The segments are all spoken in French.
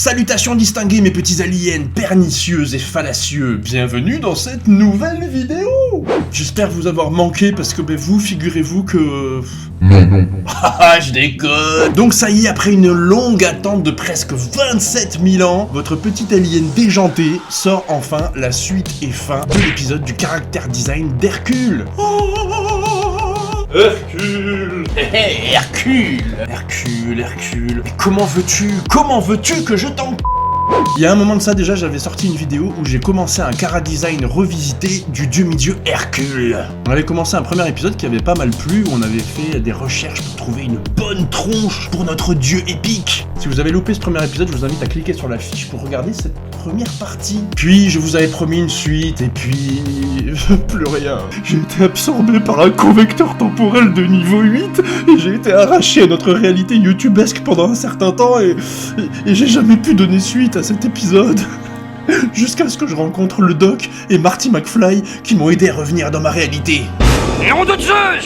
Salutations distinguées mes petits aliens pernicieux et fallacieux, bienvenue dans cette nouvelle vidéo. J'espère vous avoir manqué parce que vous, figurez-vous que... Non. Haha, je déconne. Donc ça y est, après une longue attente de presque 27 000 ans, votre petit alien déjanté sort enfin la suite et fin de l'épisode du caractère design d'Hercule. Hercule. Hercule. Mais comment veux-tu que je t'en... Il y a un moment de ça déjà, j'avais sorti une vidéo où j'ai commencé un chara-design revisité du dieu Hercule. On avait commencé un premier épisode qui avait pas mal plu, où on avait fait des recherches pour trouver une bonne tronche pour notre dieu épique. Si vous avez loupé ce premier épisode, je vous invite à cliquer sur la fiche pour regarder cette première partie. Puis je vous avais promis une suite, et puis... plus rien. J'ai été absorbé par un convecteur temporel de niveau 8, et j'ai été arraché à notre réalité youtubesque pendant un certain temps, et j'ai jamais pu donner suite à cet épisode. Jusqu'à ce que je rencontre le Doc et Marty McFly qui m'ont aidé à revenir dans ma réalité. Nom de Zeus!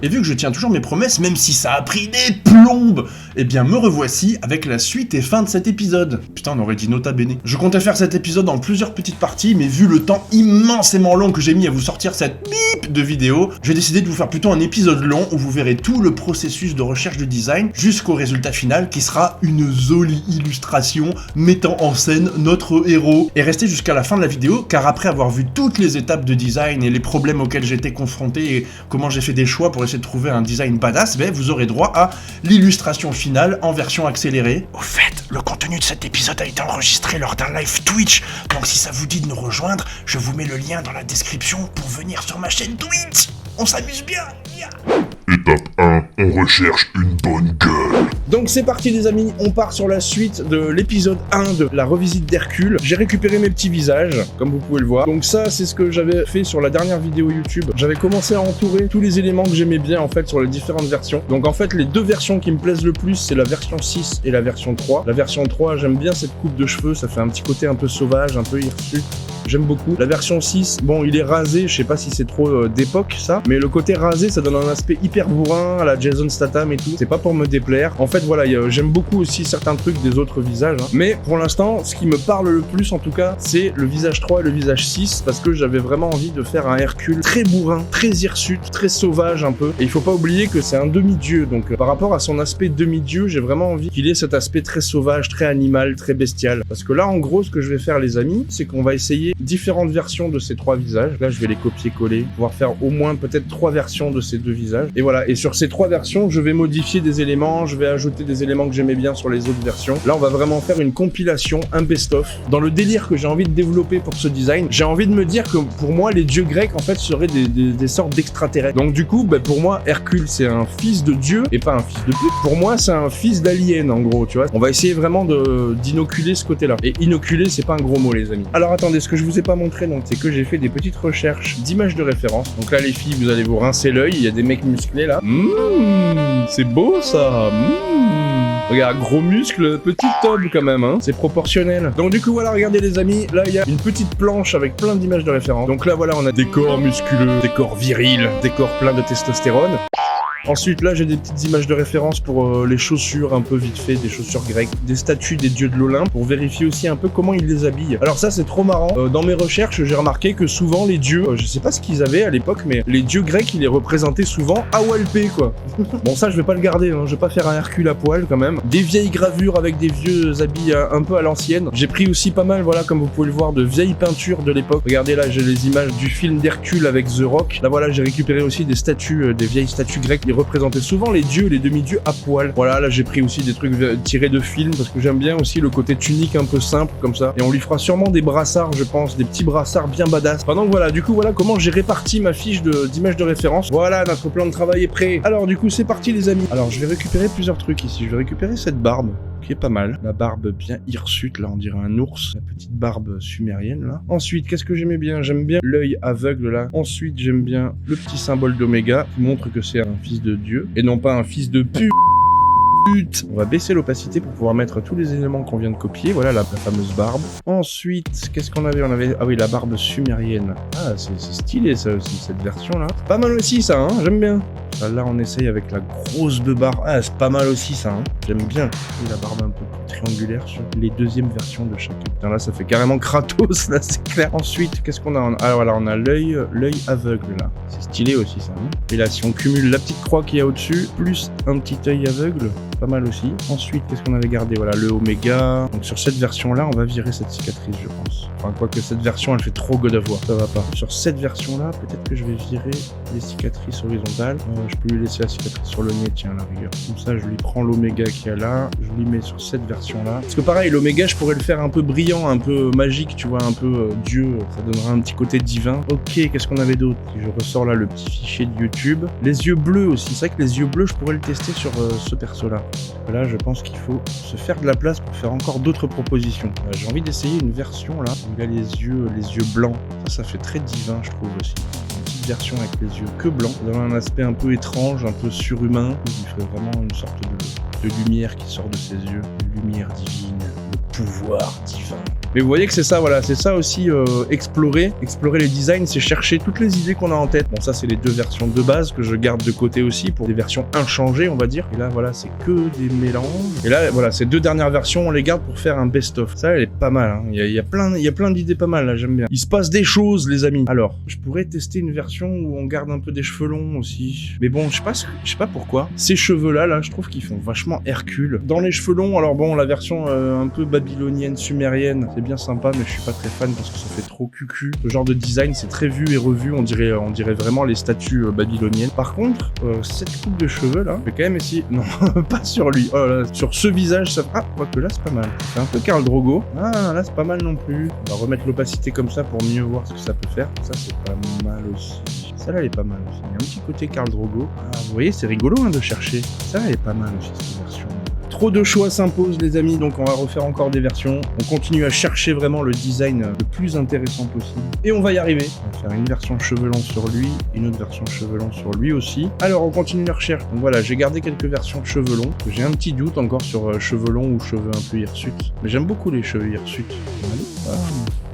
Et vu que je tiens toujours mes promesses, même si ça a pris des plombes, eh bien me revoici avec la suite et fin de cet épisode. Putain, on aurait dit nota bene. Je comptais faire cet épisode en plusieurs petites parties, mais vu le temps immensément long que j'ai mis à vous sortir cette bip de vidéo, j'ai décidé de vous faire plutôt un épisode long où vous verrez tout le processus de recherche de design jusqu'au résultat final qui sera une jolie illustration mettant en scène notre héros. Et restez jusqu'à la fin de la vidéo, car après avoir vu toutes les étapes de design et les problèmes auxquels j'étais confronté et comment j'ai fait des choix pour essayer de trouver un design badass, vous aurez droit à l'illustration finale en version accélérée. Au fait, le contenu de cet épisode a été enregistré lors d'un live Twitch, donc si ça vous dit de nous rejoindre, je vous mets le lien dans la description pour venir sur ma chaîne Twitch. On s'amuse bien. Étape 1, on recherche une bonne gueule. Donc c'est parti les amis, on part sur la suite de l'épisode 1 de la revisite d'Hercule. J'ai récupéré mes petits visages, comme vous pouvez le voir. Donc ça, c'est ce que j'avais fait sur la dernière vidéo YouTube. J'avais commencé à entourer tous les éléments que j'aimais bien en fait sur les différentes versions. Donc en fait, les deux versions qui me plaisent le plus, c'est la version 6 et la version 3. La version 3, j'aime bien cette coupe de cheveux, ça fait un petit côté un peu sauvage, un peu hirsute. J'aime beaucoup. La version 6, bon, il est rasé, je sais pas si c'est trop d'époque ça, mais le côté rasé, ça donne un aspect hyper bourrin à la Jason Statham et tout. C'est pas pour me déplaire. En fait, voilà, j'aime beaucoup aussi certains trucs des autres visages. Mais pour l'instant, ce qui me parle le plus en tout cas, c'est le visage 3 et le visage 6, parce que j'avais vraiment envie de faire un Hercule très bourrin, très hirsute, très sauvage un peu. Et il faut pas oublier que c'est un demi-dieu, donc par rapport à son aspect demi-dieu, j'ai vraiment envie qu'il ait cet aspect très sauvage, très animal, très bestial. Parce que là, en gros, ce que je vais faire les amis, c'est qu'on va essayer différentes versions de ces trois visages. Là, je vais les copier-coller, pouvoir faire au moins peut-être 3 versions de ces deux visages. Et voilà, et sur ces 3 versions, je vais modifier des éléments, je vais ajouter des éléments que j'aimais bien sur les autres versions. Là, on va vraiment faire une compilation, un best-of. Dans le délire que j'ai envie de développer pour ce design, j'ai envie de me dire que pour moi, les dieux grecs, en fait, seraient des sortes d'extraterrestres. Donc du coup, pour moi, Hercule, c'est un fils de dieu et pas un fils de pute. Pour moi, c'est un fils d'alien, en gros, tu vois. On va essayer vraiment d'inoculer ce côté-là. Et inoculer, c'est pas un gros mot, les amis. Alors attendez, ce que je vous ai pas montré, donc, c'est que j'ai fait des petites recherches d'images de référence. Donc là, les filles, vous allez vous rincer l'œil. Il y a des mecs musclés là. C'est beau ça. Regarde, gros muscle, petit tube quand même, hein. C'est proportionnel. Donc du coup, voilà, regardez les amis. Là, il y a une petite planche avec plein d'images de référence. Donc là, voilà, on a des corps musculeux, des corps virils, des corps pleins de testostérone. Ensuite, là, j'ai des petites images de référence pour les chaussures, un peu vite fait, des chaussures grecques, des statues des dieux de l'Olympe, pour vérifier aussi un peu comment ils les habillent. Alors ça, c'est trop marrant. Dans mes recherches, j'ai remarqué que souvent, les dieux, je sais pas ce qu'ils avaient à l'époque, mais les dieux grecs, ils les représentaient souvent à walpé, quoi. Bon, ça, je vais pas le garder, hein. Je vais pas faire un Hercule à poil, quand même. Des vieilles gravures avec des vieux habits un peu à l'ancienne. J'ai pris aussi pas mal, voilà, comme vous pouvez le voir, de vieilles peintures de l'époque. Regardez, là, j'ai les images du film d'Hercule avec The Rock. Là, voilà, j'ai récupéré aussi des statues, des vieilles statues grecques. Ils représentaient souvent les dieux, les demi-dieux à poil. Voilà, là j'ai pris aussi des trucs tirés de films parce que j'aime bien aussi le côté tunique un peu simple comme ça. Et on lui fera sûrement des brassards, je pense, des petits brassards bien badass. Enfin donc voilà, du coup voilà comment j'ai réparti ma fiche d'images de référence. Voilà, notre plan de travail est prêt. Alors du coup c'est parti les amis. Alors je vais récupérer plusieurs trucs ici. Je vais récupérer cette barbe qui est pas mal. La barbe bien hirsute, là on dirait un ours. La petite barbe sumérienne là. Ensuite, qu'est-ce que j'aimais bien? J'aime bien l'œil aveugle là. Ensuite, j'aime bien le petit symbole d'oméga qui montre que c'est un fils de dieu et non pas un fils de pute. On va baisser l'opacité pour pouvoir mettre tous les éléments qu'on vient de copier. Voilà la fameuse barbe. Ensuite, qu'est-ce qu'on avait? On avait... Ah oui, la barbe sumérienne. Ah, c'est stylé ça aussi, cette version-là. Pas mal aussi ça, hein, j'aime bien. Là, on essaye avec la grosse de barbe. Ah, c'est pas mal aussi ça, hein. J'aime bien. Et la barbe un peu triangulaire sur les deuxièmes versions de chacun. Putain, là, ça fait carrément Kratos, là, c'est clair. Ensuite, qu'est-ce qu'on a? Ah voilà, on a l'œil aveugle, là. C'est stylé aussi, ça. Hein, et là, si on cumule la petite croix qu'il y a au-dessus, plus un petit œil aveugle, pas mal aussi. Ensuite, qu'est-ce qu'on avait gardé? Voilà, le Oméga. Donc sur cette version-là, on va virer cette cicatrice, je pense. Enfin, quoique cette version, elle fait trop God of War, ça va pas. Sur cette version-là, peut-être que je vais virer les cicatrices horizontales. Je peux lui laisser la cicatrice sur le nez, tiens, à la rigueur. Comme ça, je lui prends l'Oméga qu'il y a là, je lui mets sur cette version-là. Parce que pareil, l'Oméga, je pourrais le faire un peu brillant, un peu magique, tu vois, un peu Dieu. Ça donnera un petit côté divin. Ok, qu'est-ce qu'on avait d'autre? Je ressors là le petit fichier de YouTube. Les yeux bleus aussi. C'est vrai que les yeux bleus, je pourrais le tester sur ce perso-là. Là, je pense qu'il faut se faire de la place pour faire encore d'autres propositions. J'ai envie d'essayer une version là où il a les yeux blancs. Ça fait très divin, je trouve aussi. Une petite version avec les yeux que blancs. Ça donne un aspect un peu étrange, un peu surhumain. Il ferait vraiment une sorte de lumière qui sort de ses yeux. Une lumière divine, le pouvoir divin. Mais vous voyez que c'est ça, voilà, c'est ça aussi, explorer les designs, c'est chercher toutes les idées qu'on a en tête. Bon, ça, c'est les deux versions de base que je garde de côté aussi pour des versions inchangées, on va dire. Et là, voilà, c'est que des mélanges. Et là, voilà, ces deux dernières versions, on les garde pour faire un best-of. Ça, elle est pas mal, hein. Il y a plein d'idées pas mal, là, j'aime bien. Il se passe des choses, les amis. Alors, je pourrais tester une version où on garde un peu des cheveux longs aussi. Mais bon, je sais pas pourquoi. Ces cheveux-là, là, je trouve qu'ils font vachement Hercule. Dans les cheveux longs, alors bon, la version un peu babylonienne, sumérienne, c'est bien sympa, mais je suis pas très fan parce que ça fait trop cucu. Ce genre de design, c'est très vu et revu, on dirait vraiment les statues babyloniennes. Par contre, cette coupe de cheveux là, je vais quand même essayer. Non, pas sur lui. Oh là, sur ce visage, ça. Ah, quoique là, c'est pas mal. C'est un peu Khal Drogo. Ah, là, c'est pas mal non plus. On va remettre l'opacité comme ça pour mieux voir ce que ça peut faire. Ça, c'est pas mal aussi. Ça là, elle est pas mal aussi. Il y a un petit côté Khal Drogo. Ah, vous voyez, c'est rigolo hein, de chercher. Ça, elle est pas mal aussi, cette version. Trop de choix s'imposent les amis, donc on va refaire encore des versions. On continue à chercher vraiment le design le plus intéressant possible. Et on va y arriver. On va faire une version cheveux longs sur lui, une autre version cheveux longs sur lui aussi. Alors on continue la recherche. Donc voilà, j'ai gardé quelques versions de cheveux longs. J'ai un petit doute encore sur cheveux longs ou cheveux un peu hirsutes. Mais j'aime beaucoup les cheveux hirsutes.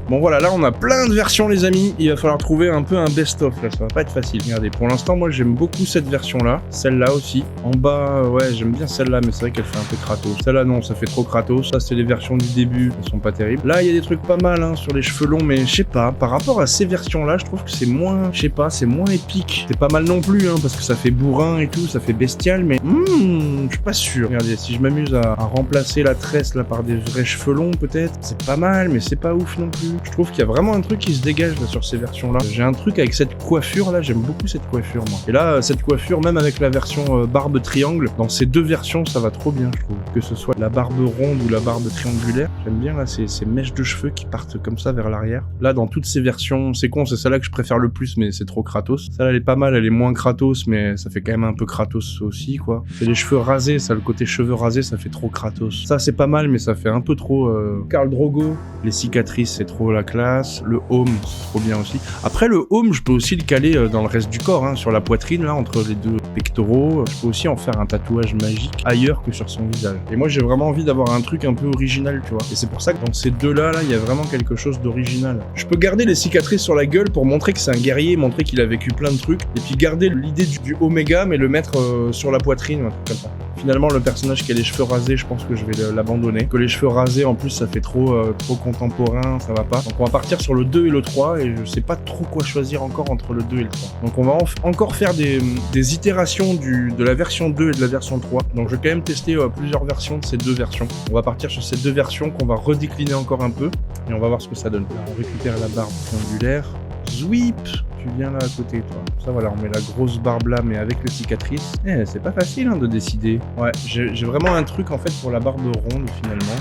Bon voilà, là on a plein de versions les amis, il va falloir trouver un peu un best-of là, ça va pas être facile. Regardez, pour l'instant moi j'aime beaucoup cette version là, celle-là aussi. En bas, ouais j'aime bien celle-là, mais c'est vrai qu'elle fait un peu Kratos. Celle-là non, ça fait trop Kratos, ça c'est les versions du début, elles sont pas terribles. Là il y a des trucs pas mal hein, sur les cheveux longs, mais je sais pas, par rapport à ces versions là, je trouve que c'est moins, je sais pas, c'est moins épique. C'est pas mal non plus hein, parce que ça fait bourrin et tout, ça fait bestial, mais je suis pas sûr. Regardez, si je m'amuse à remplacer la tresse là par des vrais cheveux longs peut-être, c'est pas mal, mais c'est pas ouf non plus. Je trouve qu'il y a vraiment un truc qui se dégage là sur ces versions là. J'ai un truc avec cette coiffure là, j'aime beaucoup cette coiffure moi. Et là, cette coiffure, même avec la version barbe triangle, dans ces deux versions, ça va trop bien je trouve. Que ce soit la barbe ronde ou la barbe triangulaire, j'aime bien là ces mèches de cheveux qui partent comme ça vers l'arrière. Là, dans toutes ces versions, c'est con, c'est celle-là que je préfère le plus, mais c'est trop Kratos. Celle-là, elle est pas mal, elle est moins Kratos, mais ça fait quand même un peu Kratos aussi quoi. C'est les cheveux rasés, ça, le côté cheveux rasés, ça fait trop Kratos. Ça, c'est pas mal, mais ça fait un peu trop Khal Drogo. Les cicatrices, c'est trop la classe. Le home, c'est trop bien aussi. Après, le home, je peux aussi le caler dans le reste du corps, hein, sur la poitrine, là, entre les deux pectoraux. Je peux aussi en faire un tatouage magique ailleurs que sur son visage. Et moi, j'ai vraiment envie d'avoir un truc un peu original, tu vois. Et c'est pour ça que dans ces deux-là, il y a vraiment quelque chose d'original. Je peux garder les cicatrices sur la gueule pour montrer que c'est un guerrier, montrer qu'il a vécu plein de trucs, et puis garder l'idée du Oméga, mais le mettre sur la poitrine, un truc comme ça. Finalement, le personnage qui a les cheveux rasés, je pense que je vais l'abandonner. Que les cheveux rasés, en plus, ça fait trop contemporain, ça va pas. Donc on va partir sur le 2 et le 3, et je sais pas trop quoi choisir encore entre le 2 et le 3. Donc on va encore faire des itérations de la version 2 et de la version 3. Donc je vais quand même tester plusieurs versions de ces deux versions. On va partir sur ces deux versions qu'on va redécliner encore un peu, et on va voir ce que ça donne. Là, on récupère la barbe triangulaire. Zwip, tu viens là à côté toi. Ça voilà, on met la grosse barbe là mais avec les cicatrices. C'est pas facile hein, de décider. Ouais, j'ai vraiment un truc en fait pour la barbe ronde finalement.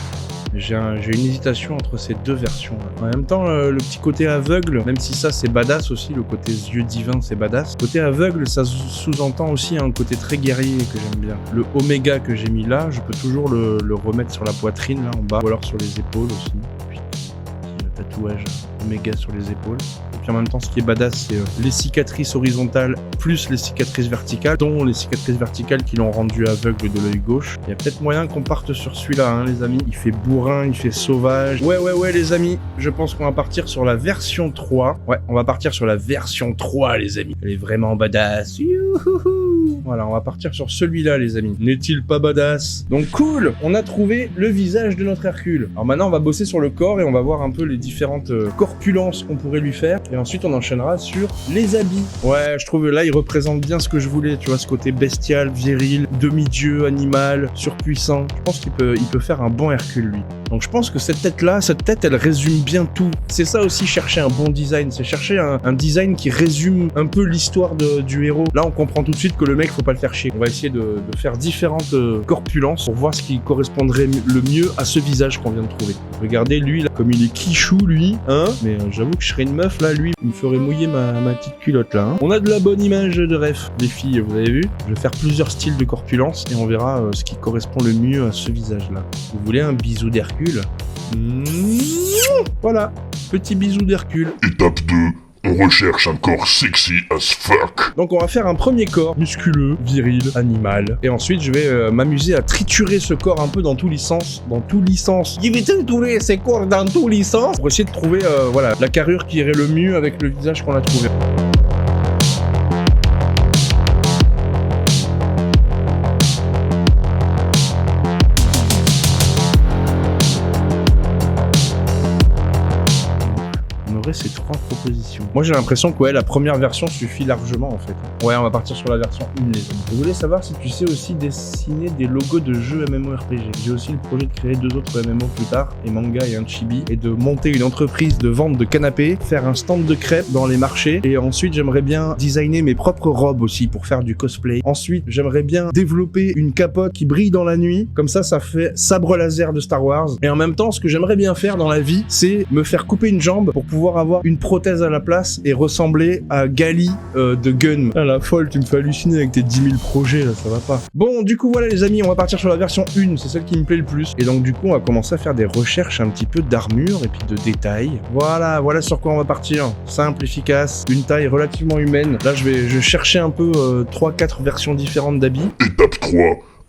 J'ai une hésitation entre ces deux versions là. En même temps, le petit côté aveugle, même si ça c'est badass aussi, le côté yeux divins c'est badass. Côté aveugle, ça sous-entend aussi un côté très guerrier que j'aime bien. Le Oméga que j'ai mis là, je peux toujours le remettre sur la poitrine là en bas, ou alors sur les épaules aussi. Puis, le tatouage Oméga sur les épaules. En même temps, ce qui est badass, c'est les cicatrices horizontales plus les cicatrices verticales, dont les cicatrices verticales qui l'ont rendu aveugle de l'œil gauche. Il y a peut-être moyen qu'on parte sur celui-là, hein, les amis. Il fait bourrin, il fait sauvage. Ouais, les amis. Je pense qu'on va partir sur la version 3. Ouais, on va partir sur la version 3, les amis. Elle est vraiment badass. Youhouhou. Voilà, on va partir sur celui-là, les amis. N'est-il pas badass? Donc cool, on a trouvé le visage de notre Hercule. Alors maintenant, on va bosser sur le corps et on va voir un peu les différentes corpulences qu'on pourrait lui faire. Et ensuite, on enchaînera sur les habits. Ouais, je trouve là, il représente bien ce que je voulais. Tu vois, ce côté bestial, viril, demi-dieu, animal, surpuissant. Je pense qu'il peut faire un bon Hercule, lui. Donc je pense que cette tête, elle résume bien tout. C'est ça aussi, chercher un bon design. C'est chercher un design qui résume un peu l'histoire du héros. Là, on comprend tout de suite que le mec, faut pas le faire chier. On va essayer de faire différentes corpulences pour voir ce qui correspondrait le mieux à ce visage qu'on vient de trouver. Regardez, lui, là, comme il est quichou, lui, hein. Mais j'avoue que je serais une meuf, là, lui, il me ferait mouiller ma petite culotte, là. Hein. On a de la bonne image de ref, les filles, vous avez vu? Je vais faire plusieurs styles de corpulence et on verra ce qui correspond le mieux à ce visage-là. Vous voulez un bisou d'Hercule? Voilà, petit bisou d'Hercule. Étape 2. On recherche un corps sexy as fuck. Donc on va faire un premier corps musculeux, viril, animal. Et ensuite je vais m'amuser à triturer ce corps un peu dans tous les sens. Je vais triturer ces corps dans tous les sens pour essayer de trouver voilà, la carrure qui irait le mieux avec le visage qu'on a trouvé. Ces 3 propositions. Moi j'ai l'impression que ouais, la première version suffit largement en fait. Ouais, on va partir sur la version 1 les amis. Je voulais savoir si tu sais aussi dessiner des logos de jeux MMORPG. J'ai aussi le projet de créer 2 autres MMO plus tard, et manga et un chibi, et de monter une entreprise de vente de canapés, faire un stand de crêpes dans les marchés, et ensuite j'aimerais bien designer mes propres robes aussi pour faire du cosplay. Ensuite j'aimerais bien développer une capote qui brille dans la nuit, comme ça fait sabre laser de Star Wars. Et en même temps, ce que j'aimerais bien faire dans la vie, c'est me faire couper une jambe pour pouvoir avoir une prothèse à la place et ressembler à Gali de Gun. Ah la folle, tu me fais halluciner avec tes 10 000 projets là, ça va pas. Bon, du coup voilà les amis, on va partir sur la version 1, c'est celle qui me plaît le plus. Et donc du coup on va commencer à faire des recherches un petit peu d'armure et puis de détails. Voilà sur quoi on va partir. Simple, efficace, une taille relativement humaine. Là je vais chercher un peu 3-4 versions différentes d'habits. Étape 3.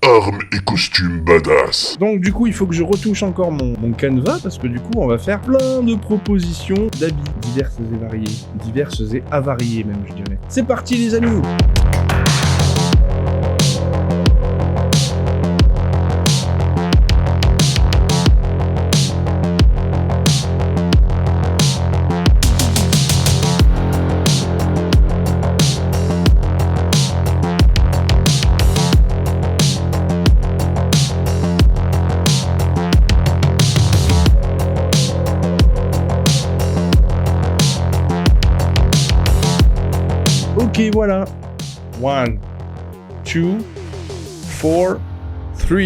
Armes et costumes badass. Donc du coup il faut que je retouche encore mon canevas parce que du coup on va faire plein de propositions d'habits diverses et variées. Diverses et avariées même je dirais. C'est parti les amis. Ok, voilà. 1, 2, 4, 3.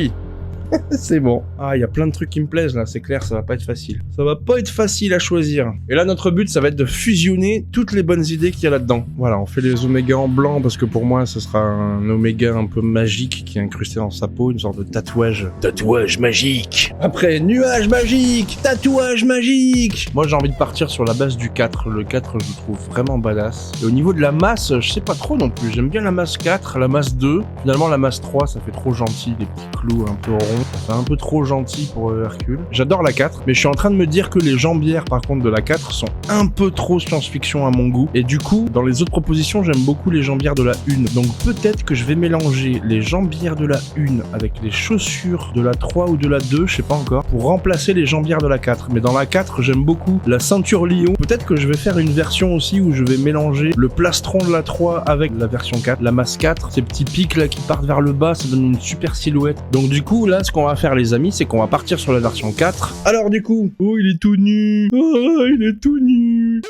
C'est bon. Ah, il y a plein de trucs qui me plaisent là, c'est clair, ça va pas être facile. Ça va pas être facile à choisir. Et là, notre but, ça va être de fusionner toutes les bonnes idées qu'il y a là-dedans. Voilà, on fait les omégas en blanc parce que pour moi, ce sera un oméga un peu magique qui est incrusté dans sa peau, une sorte de tatouage. Tatouage magique. Après, nuage magique, tatouage magique. Moi, j'ai envie de partir sur la base du 4. Le 4, je le trouve vraiment badass. Et au niveau de la masse, je sais pas trop non plus. J'aime bien la masse 4, la masse 2. Finalement, la masse 3, ça fait trop gentil, les petits clous un peu ronds. C'est un peu trop gentil pour Hercule. J'adore la 4, mais je suis en train de me dire que les jambières, par contre, de la 4 sont un peu trop science-fiction à mon goût. Et du coup, dans les autres propositions, j'aime beaucoup les jambières de la 1. Donc peut-être que je vais mélanger les jambières de la 1 avec les chaussures de la 3 ou de la 2, je sais pas encore, pour remplacer les jambières de la 4. Mais dans la 4, j'aime beaucoup la ceinture lion. Peut-être que je vais faire une version aussi où je vais mélanger le plastron de la 3 avec la version 4, la masse 4. Ces petits pics là qui partent vers le bas, ça donne une super silhouette. Donc du coup, là, ce qu'on va faire les amis, c'est qu'on va partir sur la version 4. Alors du coup, oh il est tout nu. Oh il est tout nu.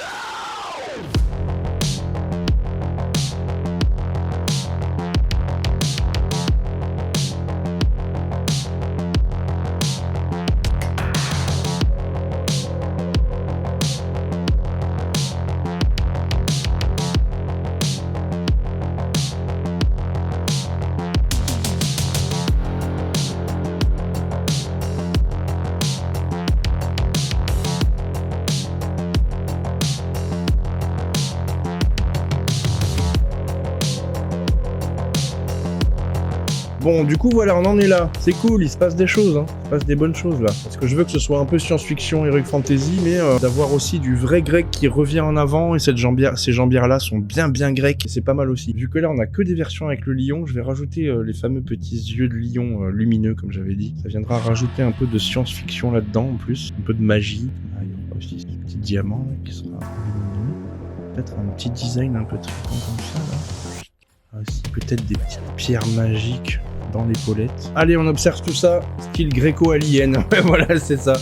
Bon, du coup, voilà, on en est là. C'est cool, il se passe des choses, hein. Il se passe des bonnes choses, là. Parce que je veux que ce soit un peu science-fiction, heroic fantasy, mais d'avoir aussi du vrai grec qui revient en avant, et ces jambières-là sont bien grecques, et c'est pas mal aussi. Vu que là, on a que des versions avec le lion, je vais rajouter les fameux petits yeux de lion lumineux, comme j'avais dit. Ça viendra rajouter un peu de science-fiction là-dedans, en plus. Un peu de magie. Ah, il y aura aussi ce petit diamant là, qui sera lumineux. Peut-être un petit design un peu trippant comme ça, là. Aussi, peut-être des petites pierres magiques dans l'épaulette. Allez, on observe tout ça, style gréco-alien. Voilà, c'est ça.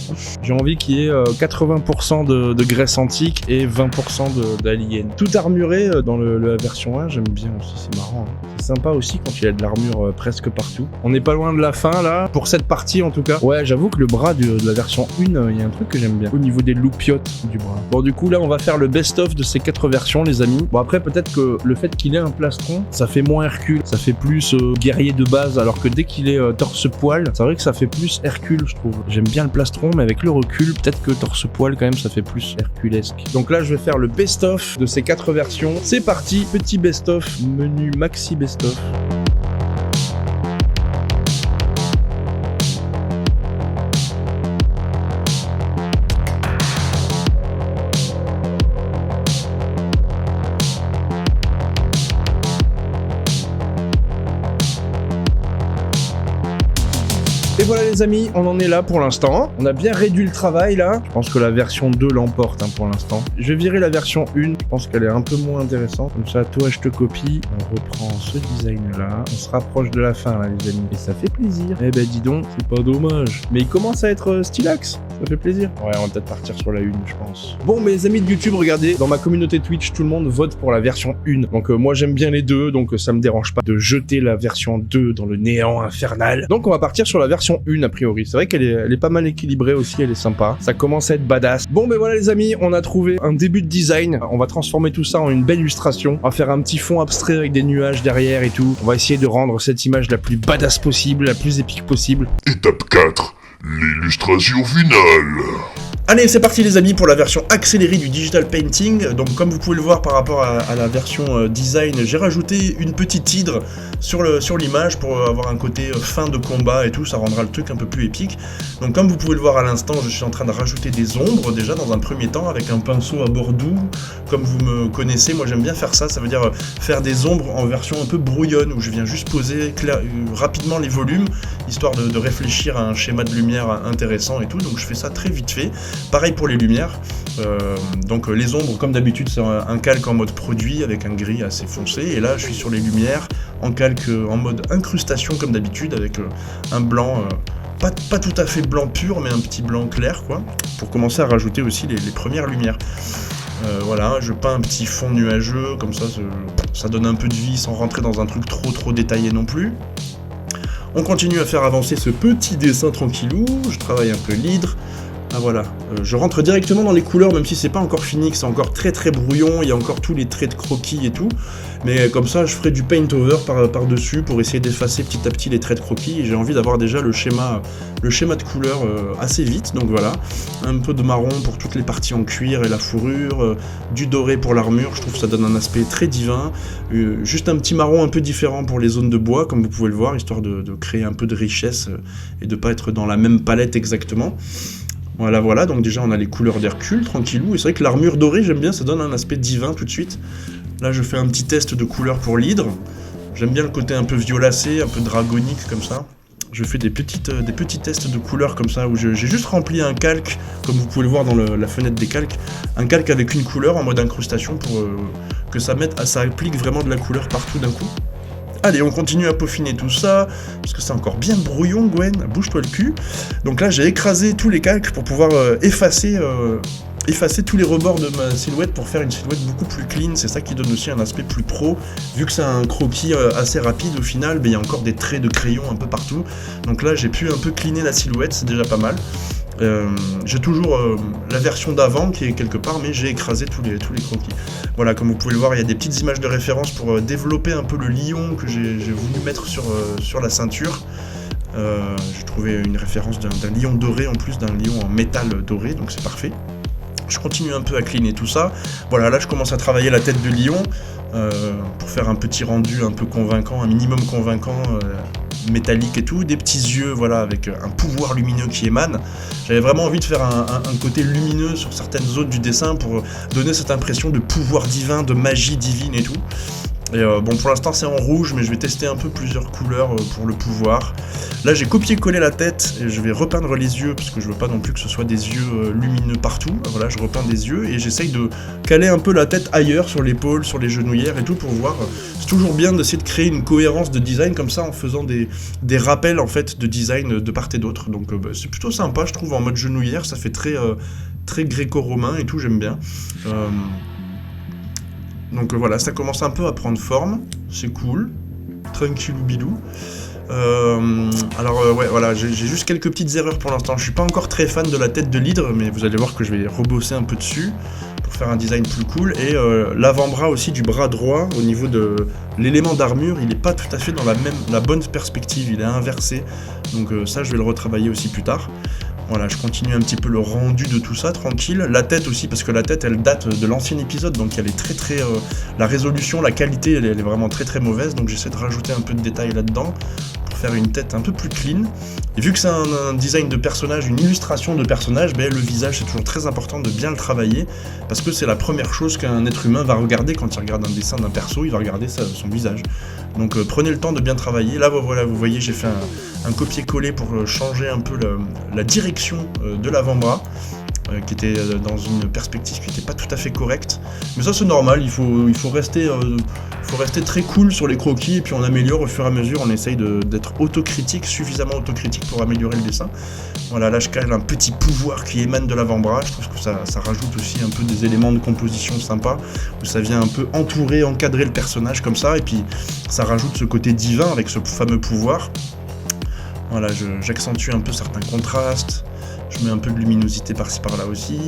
J'ai envie qu'il y ait 80% de Grèce antique et 20% d'alien. Tout armuré dans la version 1, j'aime bien aussi, c'est marrant. Hein. C'est sympa aussi quand il y a de l'armure presque partout. On n'est pas loin de la fin, là, pour cette partie en tout cas. Ouais, j'avoue que le bras de la version 1, il y a un truc que j'aime bien, au niveau des loupiottes du bras. Bon, du coup, là, on va faire le best-of de ces 4 versions, les amis. Bon, après, peut-être que le fait qu'il ait un plastron, ça fait moins Hercule, ça fait plus guerrier de base, alors que dès qu'il est torse-poil, c'est vrai que ça fait plus Hercule, je trouve. J'aime bien le plastron, mais avec le recul, peut-être que torse-poil, quand même, ça fait plus herculesque. Donc là, je vais faire le best-of de ces 4 versions. C'est parti, petit best-of, menu maxi best-of. Et voilà les amis, on en est là pour l'instant. On a bien réduit le travail là. Je pense que la version 2 l'emporte pour l'instant. Je vais virer la version 1, je pense qu'elle est un peu moins intéressante. Comme ça, toi je te copie. On reprend ce design là. On se rapproche de la fin là les amis. Et ça fait plaisir. Eh ben dis donc, c'est pas dommage. Mais il commence à être stylax. Ça fait plaisir. Ouais, on va peut-être partir sur la 1, je pense. Bon, mes amis de YouTube, regardez, dans ma communauté Twitch, tout le monde vote pour la version 1. Donc moi j'aime bien les deux, donc ça me dérange pas de jeter la version 2 dans le néant infernal. Donc on va partir sur la version 1 a priori. C'est vrai qu'elle est pas mal équilibrée aussi, elle est sympa. Ça commence à être badass. Bon, ben voilà les amis, on a trouvé un début de design. On va transformer tout ça en une belle illustration. On va faire un petit fond abstrait avec des nuages derrière et tout. On va essayer de rendre cette image la plus badass possible, la plus épique possible. Étape 4. L'illustration finale. Allez, c'est parti les amis pour la version accélérée du digital painting. Donc comme vous pouvez le voir par rapport à la version design, j'ai rajouté une petite hydre sur l'image pour avoir un côté fin de combat et tout, ça rendra le truc un peu plus épique. Donc comme vous pouvez le voir à l'instant, je suis en train de rajouter des ombres déjà dans un premier temps avec un pinceau à bord doux. Comme vous me connaissez, moi j'aime bien faire ça, ça veut dire faire des ombres en version un peu brouillonne où je viens juste poser rapidement les volumes histoire de réfléchir à un schéma de lumière intéressant et tout, donc je fais ça très vite fait. Pareil pour les lumières, donc les ombres comme d'habitude c'est un calque en mode produit avec un gris assez foncé, et là je suis sur les lumières en calque en mode incrustation comme d'habitude avec un blanc, pas tout à fait blanc pur mais un petit blanc clair quoi, pour commencer à rajouter aussi les premières lumières. Voilà, je peins un petit fond nuageux, comme ça donne un peu de vie sans rentrer dans un truc trop détaillé non plus. On continue à faire avancer ce petit dessin tranquillou, je travaille un peu l'hydre. Ah voilà, je rentre directement dans les couleurs, même si c'est pas encore fini, que c'est encore très brouillon, il y a encore tous les traits de croquis et tout, mais comme ça je ferai du paint over par-dessus pour essayer d'effacer petit à petit les traits de croquis, et j'ai envie d'avoir déjà le schéma de couleur assez vite, donc voilà, un peu de marron pour toutes les parties en cuir et la fourrure, du doré pour l'armure, je trouve que ça donne un aspect très divin, juste un petit marron un peu différent pour les zones de bois, comme vous pouvez le voir, histoire de créer un peu de richesse et de pas être dans la même palette exactement. Voilà, donc déjà on a les couleurs d'Hercule, tranquillou, et c'est vrai que l'armure dorée, j'aime bien, ça donne un aspect divin tout de suite. Là je fais un petit test de couleur pour l'hydre, j'aime bien le côté un peu violacé, un peu dragonique comme ça. Je fais des petits tests de couleurs comme ça, où j'ai juste rempli un calque, comme vous pouvez le voir dans la fenêtre des calques, un calque avec une couleur en mode incrustation pour que ça applique vraiment de la couleur partout d'un coup. Allez, on continue à peaufiner tout ça, parce que c'est encore bien brouillon, Gwen, bouge-toi le cul. Donc là, j'ai écrasé tous les calques pour pouvoir effacer tous les rebords de ma silhouette pour faire une silhouette beaucoup plus clean. C'est ça qui donne aussi un aspect plus pro. Vu que c'est un croquis assez rapide au final, il y a encore des traits de crayon un peu partout. Donc là, j'ai pu un peu cleaner la silhouette, c'est déjà pas mal. J'ai toujours la version d'avant qui est quelque part, mais j'ai écrasé tous les croquis. Voilà, comme vous pouvez le voir, il y a des petites images de référence pour développer un peu le lion que j'ai voulu mettre sur la ceinture. J'ai trouvé une référence d'un lion doré en plus d'un lion en métal doré, donc c'est parfait. Je continue un peu à cleaner tout ça. Voilà, là je commence à travailler la tête de lion pour faire un petit rendu un peu convaincant, un minimum convaincant métalliques et tout, des petits yeux, voilà, avec un pouvoir lumineux qui émane. J'avais vraiment envie de faire un côté lumineux sur certaines zones du dessin pour donner cette impression de pouvoir divin, de magie divine et tout. Et bon, pour l'instant c'est en rouge, mais je vais tester un peu plusieurs couleurs pour le pouvoir. Là j'ai copié-collé la tête et je vais repeindre les yeux parce que je veux pas non plus que ce soit des yeux lumineux partout. Voilà, je repeins des yeux et j'essaye de caler un peu la tête ailleurs, sur l'épaule, sur les genouillères et tout pour voir. C'est toujours bien d'essayer de créer une cohérence de design comme ça en faisant des rappels en fait de design de part et d'autre. Donc c'est plutôt sympa je trouve en mode genouillère, ça fait très gréco-romain et tout, j'aime bien. Donc voilà, ça commence un peu à prendre forme, c'est cool, tranquillou bilou. Ouais, voilà, j'ai juste quelques petites erreurs pour l'instant. Je suis pas encore très fan de la tête de l'hydre, mais vous allez voir que je vais rebosser un peu dessus pour faire un design plus cool. Et l'avant-bras aussi du bras droit, au niveau de l'élément d'armure, il est pas tout à fait dans la bonne perspective, il est inversé. Donc ça, je vais le retravailler aussi plus tard. Voilà, je continue un petit peu le rendu de tout ça, tranquille. La tête aussi, parce que la tête, elle date de l'ancien épisode, donc elle est très... la résolution, la qualité, elle est vraiment très mauvaise, donc j'essaie de rajouter un peu de détails là-dedans, pour faire une tête un peu plus clean. Et vu que c'est un design de personnage, une illustration de personnage, ben, le visage, c'est toujours très important de bien le travailler, parce que c'est la première chose qu'un être humain va regarder quand il regarde un dessin d'un perso, il va regarder son visage. Donc prenez le temps de bien travailler. Là, voilà, vous voyez, j'ai fait un copier-coller pour changer un peu la direction de l'avant-bras, qui était dans une perspective qui n'était pas tout à fait correcte. Mais ça, c'est normal, il faut rester très cool sur les croquis, et puis on améliore au fur et à mesure, on essaye d'être autocritique, suffisamment autocritique pour améliorer le dessin. Voilà, là je cale un petit pouvoir qui émane de l'avant-bras, je trouve que ça rajoute aussi un peu des éléments de composition sympas, où ça vient un peu entourer, encadrer le personnage comme ça, et puis ça rajoute ce côté divin avec ce fameux pouvoir. Voilà, j'accentue un peu certains contrastes, je mets un peu de luminosité par-ci par-là aussi,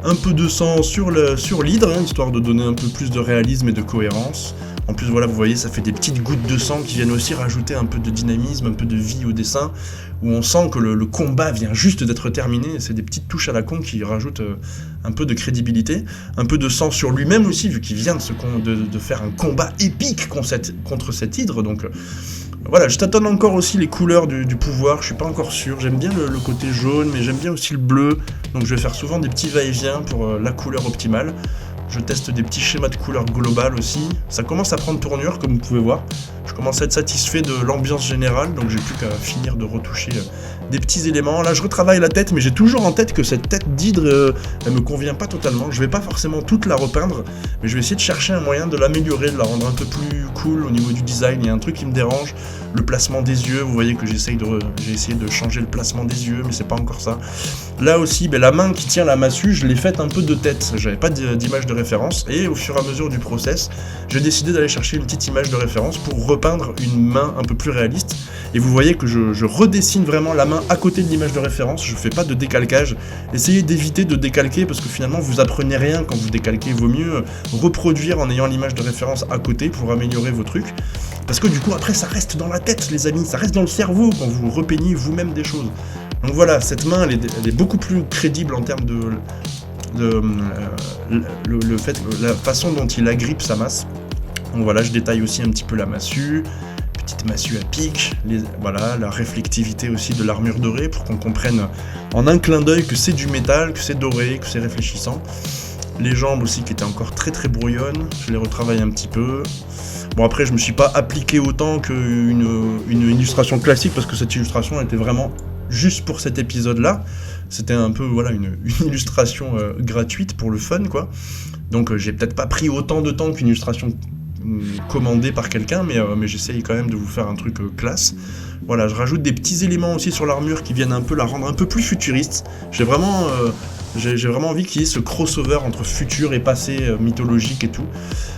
un peu de sang sur l'hydre, hein, histoire de donner un peu plus de réalisme et de cohérence. En plus, voilà, vous voyez, ça fait des petites gouttes de sang qui viennent aussi rajouter un peu de dynamisme, un peu de vie au dessin, où on sent que le combat vient juste d'être terminé, et c'est des petites touches à la con qui rajoutent un peu de crédibilité. Un peu de sang sur lui-même aussi, vu qu'il vient de faire un combat épique contre cet hydre, donc... Voilà, je tâtonne encore aussi les couleurs du pouvoir, je suis pas encore sûr, j'aime bien le côté jaune, mais j'aime bien aussi le bleu, donc je vais faire souvent des petits va-et-vient pour la couleur optimale. Je teste des petits schémas de couleurs globales aussi, ça commence à prendre tournure comme vous pouvez voir, je commence à être satisfait de l'ambiance générale, donc j'ai plus qu'à finir de retoucher des petits éléments. Là je retravaille la tête, mais j'ai toujours en tête que cette tête d'hydre, elle me convient pas totalement, je vais pas forcément toute la repeindre, mais je vais essayer de chercher un moyen de l'améliorer, de la rendre un peu plus cool au niveau du design. Il y a un truc qui me dérange, le placement des yeux, vous voyez que j'ai essayé de changer le placement des yeux, mais c'est pas encore ça. Là aussi, la main qui tient la massue, je l'ai faite un peu de tête, j'avais pas d'image de référence, et au fur et à mesure du process, j'ai décidé d'aller chercher une petite image de référence pour repeindre une main un peu plus réaliste, et vous voyez que je redessine vraiment la main à côté de l'image de référence, je fais pas de décalcage, essayez d'éviter de décalquer, parce que finalement vous apprenez rien quand vous décalquez, vaut mieux reproduire en ayant l'image de référence à côté pour améliorer vos trucs, parce que du coup après ça reste dans la tête les amis, ça reste dans le cerveau quand vous repeignez vous-même des choses. Donc voilà, cette main elle est beaucoup plus crédible en termes de la façon dont il agrippe sa masse. Donc voilà, je détaille aussi un petit peu la massue, petite massue à pic, voilà, la réflectivité aussi de l'armure dorée pour qu'on comprenne en un clin d'œil que c'est du métal, que c'est doré, que c'est réfléchissant. Les jambes aussi qui étaient encore très brouillonnes, je les retravaille un petit peu. Bon après je me suis pas appliqué autant qu'une illustration classique parce que cette illustration était vraiment juste pour cet épisode là. C'était un peu voilà une illustration gratuite pour le fun quoi. Donc j'ai peut-être pas pris autant de temps qu'une illustration commandé par quelqu'un, mais j'essaye quand même de vous faire un truc classe. Voilà, je rajoute des petits éléments aussi sur l'armure qui viennent un peu la rendre un peu plus futuriste. J'ai vraiment envie qu'il y ait ce crossover entre futur et passé mythologique et tout.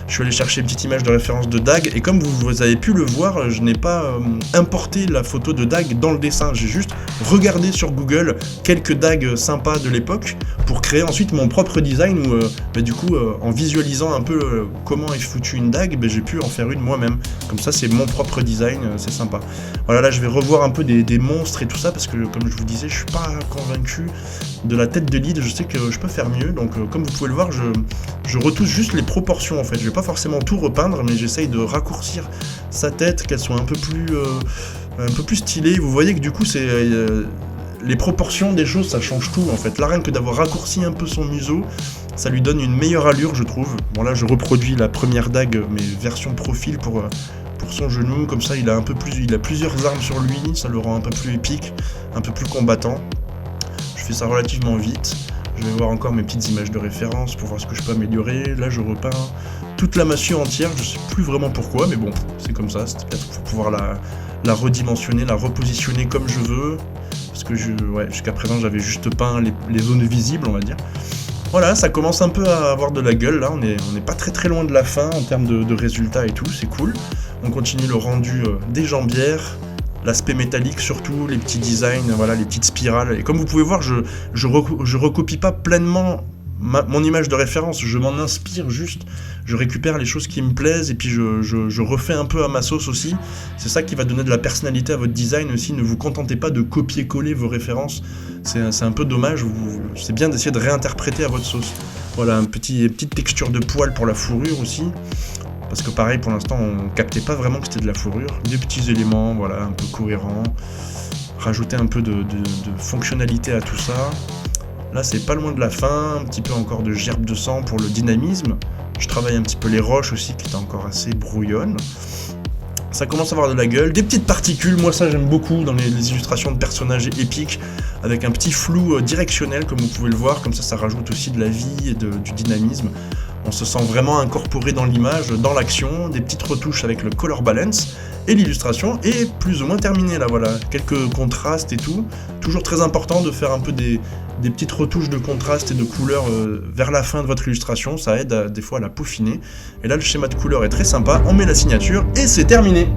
Je suis allé chercher une petite image de référence de Dag, et comme vous avez pu le voir, je n'ai pas importé la photo de Dag dans le dessin, j'ai juste regardé sur Google quelques Dag sympas de l'époque, pour créer ensuite mon propre design, où du coup, en visualisant un peu comment est foutu une Dag, j'ai pu en faire une moi-même. Comme ça, c'est mon propre design, c'est sympa. Voilà, là je vais revoir un peu des monstres et tout ça, parce que comme je vous disais, je suis pas convaincu de la tête de lead, je sais que je peux faire mieux, donc comme vous pouvez le voir, je retouche juste les proportions en fait, je vais pas forcément tout repeindre, mais j'essaye de raccourcir sa tête, qu'elle soit un peu plus un peu plus stylé. Vous voyez que du coup, c'est les proportions des choses, ça change tout en fait. Là, rien que d'avoir raccourci un peu son museau, ça lui donne une meilleure allure, je trouve. Bon, là, je reproduis la première dague, mais version profil pour son genou. Comme ça, il a plusieurs armes sur lui, ça le rend un peu plus épique, un peu plus combattant. Je fais ça relativement vite. Je vais voir encore mes petites images de référence pour voir ce que je peux améliorer. Là, je repeins toute la massue entière. Je sais plus vraiment pourquoi, mais bon, c'est comme ça. C'était peut-être pour pouvoir la redimensionner, la repositionner comme je veux. Parce que jusqu'à présent, j'avais juste peint les zones visibles, on va dire. Voilà, ça commence un peu à avoir de la gueule, là. On est pas très loin de la fin en termes de résultats et tout. C'est cool. On continue le rendu des jambières. L'aspect métallique surtout, les petits designs, voilà, les petites spirales. Et comme vous pouvez voir, je recopie pas pleinement mon image de référence, je m'en inspire juste, je récupère les choses qui me plaisent et puis je refais un peu à ma sauce aussi. C'est ça qui va donner de la personnalité à votre design aussi. Ne vous contentez pas de copier-coller vos références, c'est un peu dommage. C'est bien d'essayer de réinterpréter à votre sauce. Voilà, une petite texture de poil pour la fourrure aussi. Parce que pareil, pour l'instant, on captait pas vraiment que c'était de la fourrure. Des petits éléments, voilà, un peu cohérents. Rajouter un peu de fonctionnalité à tout ça. Là, c'est pas loin de la fin. Un petit peu encore de gerbe de sang pour le dynamisme. Je travaille un petit peu les roches aussi, qui étaient encore assez brouillonnes. Ça commence à avoir de la gueule. Des petites particules, moi ça j'aime beaucoup dans les illustrations de personnages épiques. Avec un petit flou directionnel, comme vous pouvez le voir. Comme ça rajoute aussi de la vie et du dynamisme. On se sent vraiment incorporé dans l'image, dans l'action, des petites retouches avec le color balance, et l'illustration est plus ou moins terminée là, voilà. Quelques contrastes et tout. Toujours très important de faire un peu des petites retouches de contraste et de couleurs vers la fin de votre illustration, ça aide des fois à la peaufiner. Et là le schéma de couleur est très sympa, on met la signature et c'est terminé.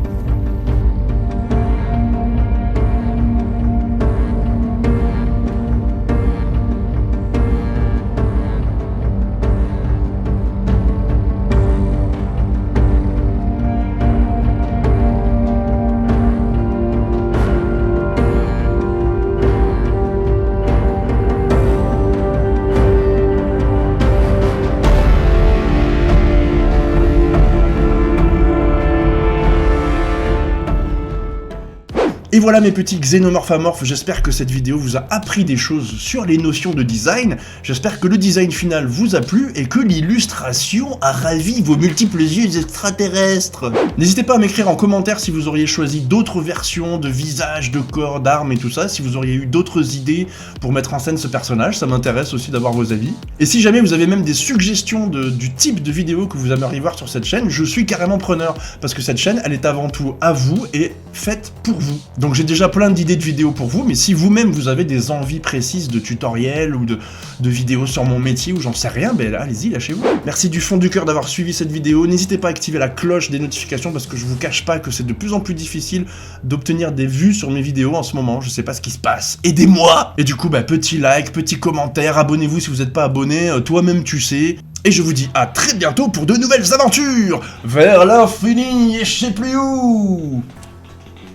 Et voilà mes petits xénomorphamorphes, j'espère que cette vidéo vous a appris des choses sur les notions de design, j'espère que le design final vous a plu et que l'illustration a ravi vos multiples yeux extraterrestres. N'hésitez pas à m'écrire en commentaire si vous auriez choisi d'autres versions de visages, de corps, d'armes et tout ça, si vous auriez eu d'autres idées pour mettre en scène ce personnage, ça m'intéresse aussi d'avoir vos avis. Et si jamais vous avez même des suggestions du type de vidéo que vous aimeriez voir sur cette chaîne, je suis carrément preneur, parce que cette chaîne, elle est avant tout à vous et faite pour vous. Donc j'ai déjà plein d'idées de vidéos pour vous, mais si vous-même vous avez des envies précises de tutoriels ou de vidéos sur mon métier ou j'en sais rien, ben là, allez-y, lâchez-vous. Merci du fond du cœur d'avoir suivi cette vidéo, n'hésitez pas à activer la cloche des notifications parce que je vous cache pas que c'est de plus en plus difficile d'obtenir des vues sur mes vidéos en ce moment, je sais pas ce qui se passe, aidez-moi! Et du coup, bah, petit like, petit commentaire, abonnez-vous si vous n'êtes pas abonné, toi-même tu sais. Et je vous dis à très bientôt pour de nouvelles aventures vers l'infini et je sais plus où.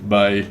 Bye.